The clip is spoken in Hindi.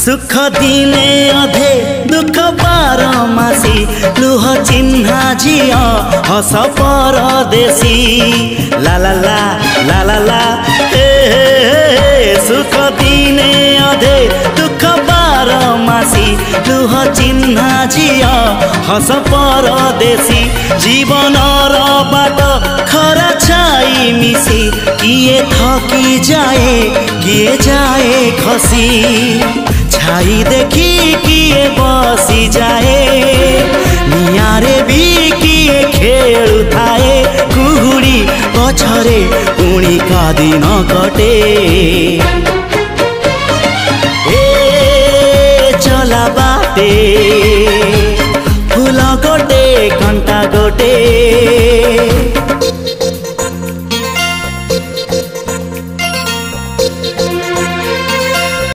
सुख दिने अधे दुख बारमासी लुह चिन्हा झिया हस परदेशी ला ला ला ला ला ला सुख दिने अधे दुख बारमासी लुह चिन्हा झिया हस परदेशी जीवन बाट खरा छाई मिसी किए थकी जाए किए जाए खसी छाई देखी किए बसी जाए नियारे भी किए खेलु थाए कुहुड़ी पछरे पुणी का दिन कटे ए चला बाटे फूल गोटे घंटा गोटे।